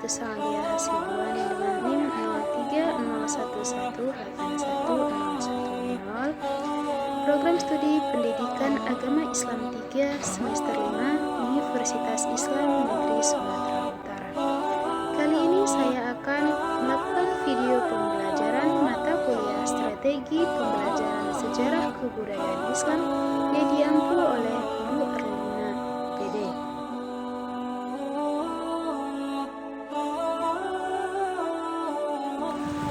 Salia Hasibuan dengan NIM 03011810. Program Studi Pendidikan Agama Islam 3 semester 5 Universitas Islam Negeri Sumatera Utara. Kali ini saya akan melakukan video pembelajaran mata kuliah Strategi Pembelajaran Sejarah Kebudayaan Islam yang diampu oleh Bu Erlina PD.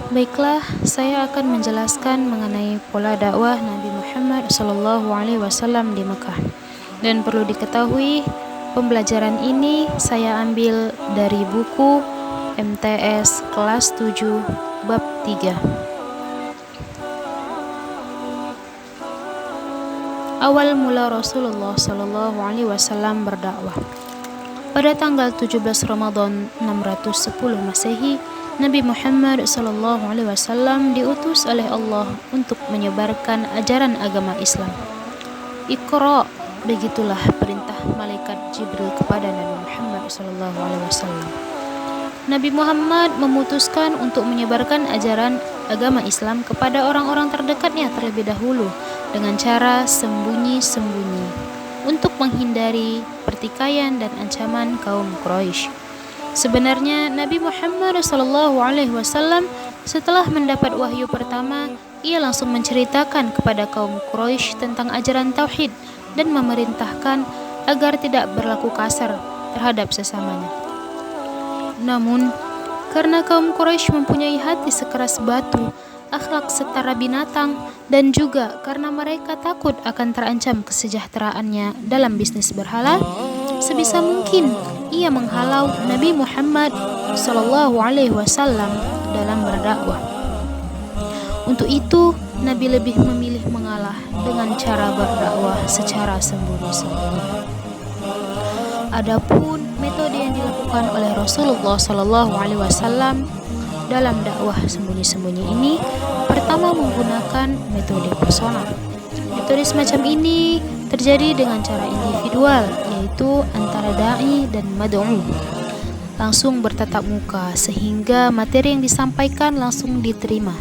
Baiklah, saya akan menjelaskan mengenai pola dakwah Nabi Muhammad SAW di Mekah. Dan perlu diketahui, pembelajaran ini saya ambil dari buku MTS kelas 7 bab 3. Awal mula Rasulullah SAW berdakwah. Pada tanggal 17 Ramadan 610 Masehi, Nabi Muhammad SAW diutus oleh Allah untuk menyebarkan ajaran agama Islam. Iqra, begitulah perintah malaikat Jibril kepada Nabi Muhammad SAW. Nabi Muhammad memutuskan untuk menyebarkan ajaran agama Islam kepada orang-orang terdekatnya terlebih dahulu dengan cara sembunyi-sembunyi untuk menghindari pertikaian dan ancaman kaum Quraisy. Sebenarnya Nabi Muhammad SAW setelah mendapat wahyu pertama, ia langsung menceritakan kepada kaum Quraisy tentang ajaran tauhid dan memerintahkan agar tidak berlaku kasar terhadap sesamanya. Namun, karena kaum Quraisy mempunyai hati sekeras batu, akhlak setara binatang, dan juga karena mereka takut akan terancam kesejahteraannya dalam bisnis berhala, sebisa mungkin ia menghalau Nabi Muhammad SAW dalam berdakwah. Untuk itu, Nabi lebih memilih mengalah dengan cara berdakwah secara sembunyi-sembunyi. Adapun metode yang dilakukan oleh Rasulullah SAW dalam dakwah sembunyi-sembunyi ini, pertama menggunakan metode personal. Metode semacam ini terjadi dengan cara individual, yaitu antara da'i dan mad'u, langsung bertatap muka sehingga materi yang disampaikan langsung diterima.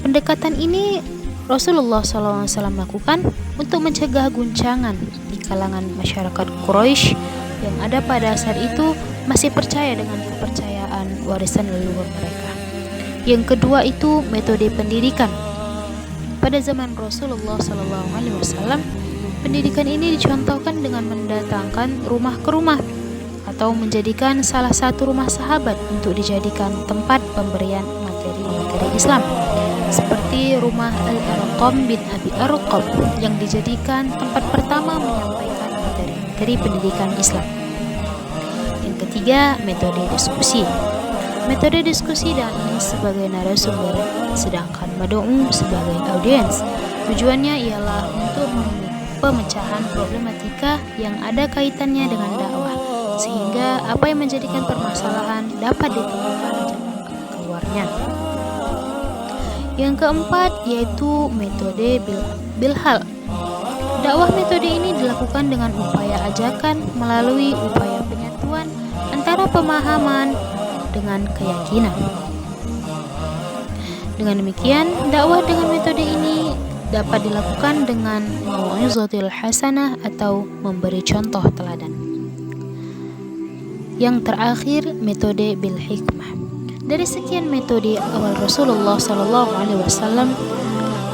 Pendekatan ini Rasulullah SAW lakukan untuk mencegah guncangan di kalangan masyarakat Quraisy yang ada pada saat itu masih percaya dengan kepercayaan warisan leluhur mereka. Yang kedua itu metode pendidikan. Pada zaman Rasulullah SAW, pendidikan ini dicontohkan dengan mendatangkan rumah ke rumah atau menjadikan salah satu rumah sahabat untuk dijadikan tempat pemberian materi-materi Islam, seperti rumah Al-Arqam bin Abi Arqam yang dijadikan tempat pertama menyampaikan materi-materi pendidikan Islam. Yang ketiga, metode diskusi. Metode diskusi da'i sebagai narasumber, sedangkan mad'u sebagai audiens. Tujuannya ialah untuk pemecahan problematika yang ada kaitannya dengan dakwah, sehingga apa yang menjadikan permasalahan dapat ditemukan jalan keluarnya. Yang keempat yaitu metode bilhal. Dakwah metode ini dilakukan dengan upaya ajakan melalui upaya penyatuan antara pemahaman dengan keyakinan. Dengan demikian, dakwah dengan metode ini dapat dilakukan dengan mau'izatul hasanah atau memberi contoh teladan. Yang terakhir, metode bil hikmah. Dari sekian metode awal Rasulullah SAW,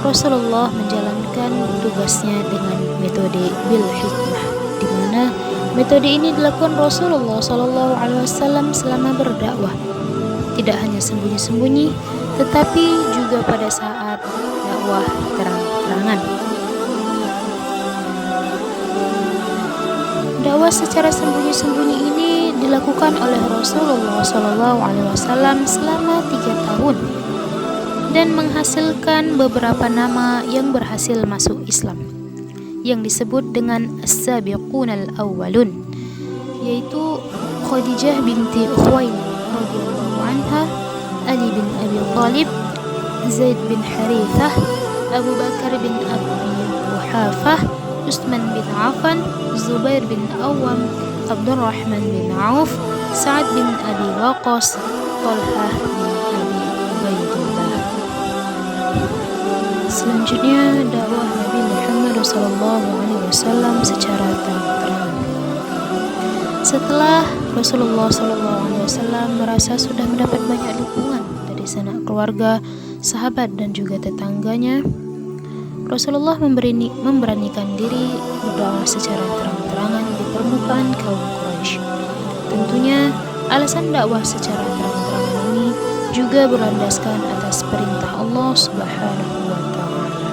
Rasulullah menjalankan tugasnya dengan metode bil hikmah, di mana metode ini dilakukan Rasulullah SAW selama berdakwah, tidak hanya sembunyi-sembunyi, tetapi juga pada saat dakwah terang-terangan. Dakwah secara sembunyi-sembunyi ini dilakukan oleh Rasulullah SAW selama 3 tahun dan menghasilkan beberapa nama yang berhasil masuk Islam, yang disebut dengan as-sabiqun al-awwalun, yaitu Khadijah binti Khuwailid radhiyallahu anha, Ali bin Abi Thalib, Zaid bin Harithah, Abu Bakar bin Abi Quhafah, Utsman bin Affan, Zubair bin Awam, Abdurrahman bin Auf, Sa'ad bin Abi Waqqas, Thalhah bin Abi Ubaidillah. Selanjutnya dakwah Nabi Muhammad SAW secara terang-terangan. Setelah Rasulullah SAW merasa sudah mendapat banyak dukungan dari sanak keluarga, sahabat dan juga tetangganya, Rasulullah memberanikan diri berdakwah secara terang-terangan di permukaan kaum Quraisy. Tentunya alasan dakwah secara terang-terangan ini juga berlandaskan atas perintah Allah Subhanahu wa Ta'ala.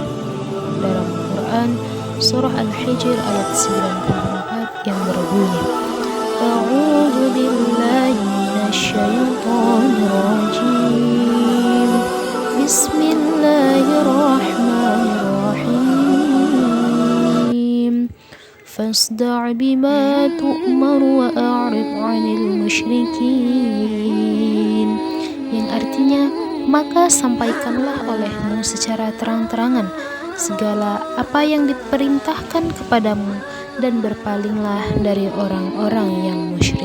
Dalam Al-Quran, surah Al-Hijr ayat 94 yang berbunyi, A'udzu billahi minasyaitonir rajim. Bismillahirrahmanirrahim. Fasda' bima tu'mar wa a'rid 'anil musyrikin. Yang artinya, maka sampaikanlah olehmu secara terang-terangan segala apa yang diperintahkan kepadamu dan berpalinglah dari orang-orang yang musyrik.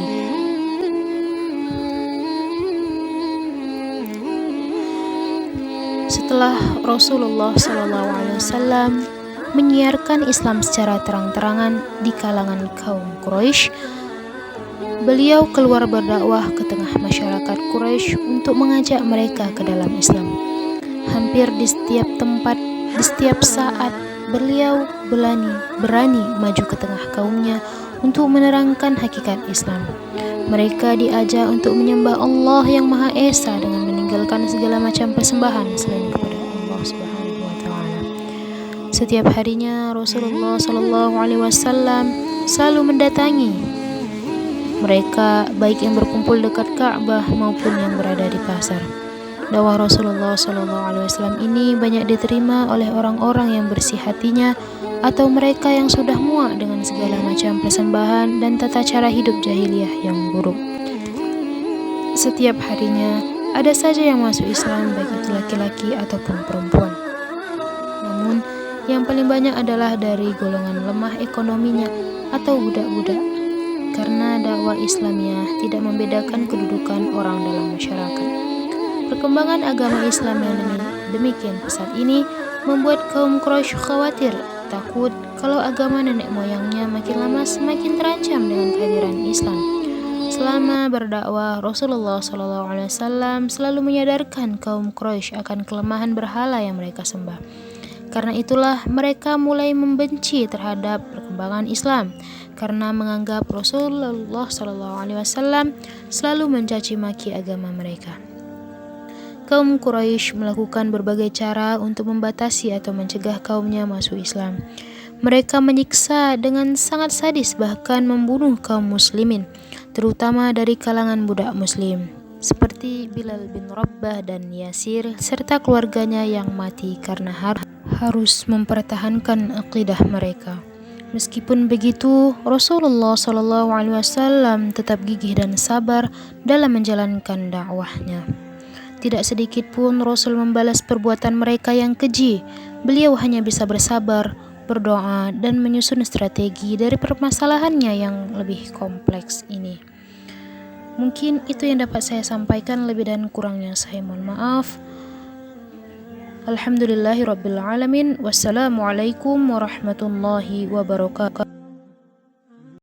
Setelah Rasulullah SAW menyiarkan Islam secara terang-terangan di kalangan kaum Quraisy, beliau keluar berdakwah ke tengah masyarakat Quraisy untuk mengajak mereka ke dalam Islam. Hampir di setiap tempat, di setiap saat, beliau berani maju ke tengah kaumnya untuk menerangkan hakikat Islam. Mereka diajak untuk menyembah Allah yang Maha Esa dengan meninggalkan segala macam persembahan selain kepada Allah Subhanahu wa Ta'ala. Setiap harinya Rasulullah SAW selalu mendatangi mereka, baik yang berkumpul dekat Ka'bah maupun yang berada di pasar. Dakwah Rasulullah SAW ini banyak diterima oleh orang-orang yang bersih hatinya atau mereka yang sudah muak dengan segala macam persembahan dan tata cara hidup jahiliyah yang buruk. Setiap harinya ada saja yang masuk Islam, baik itu laki-laki ataupun perempuan. Namun yang paling banyak adalah dari golongan lemah ekonominya atau budak-budak, karena dakwah Islamnya tidak membedakan kedudukan orang dalam masyarakat. Perkembangan agama Islam yang demikian pesat ini membuat kaum Quraisy khawatir, takut kalau agama nenek moyangnya makin lama semakin terancam dengan kehadiran Islam. Selama berdakwah, Rasulullah SAW selalu menyadarkan kaum Quraisy akan kelemahan berhala yang mereka sembah. Karena itulah mereka mulai membenci terhadap perkembangan Islam, karena menganggap Rasulullah SAW selalu mencaci maki agama mereka. Kaum Quraisy melakukan berbagai cara untuk membatasi atau mencegah kaumnya masuk Islam. Mereka menyiksa dengan sangat sadis, bahkan membunuh kaum muslimin, terutama dari kalangan budak muslim, seperti Bilal bin Rabbah dan Yasir, serta keluarganya yang mati karena harus mempertahankan akidah mereka. Meskipun begitu, Rasulullah SAW tetap gigih dan sabar dalam menjalankan dakwahnya. Tidak sedikit pun Rasul membalas perbuatan mereka yang keji. Beliau hanya bisa bersabar, berdoa, dan menyusun strategi dari permasalahannya yang lebih kompleks ini. Mungkin itu yang dapat saya sampaikan, lebih dan kurangnya saya mohon maaf. Alhamdulillahirabbil alamin. Wassalamualaikum warahmatullahi wabarakatuh.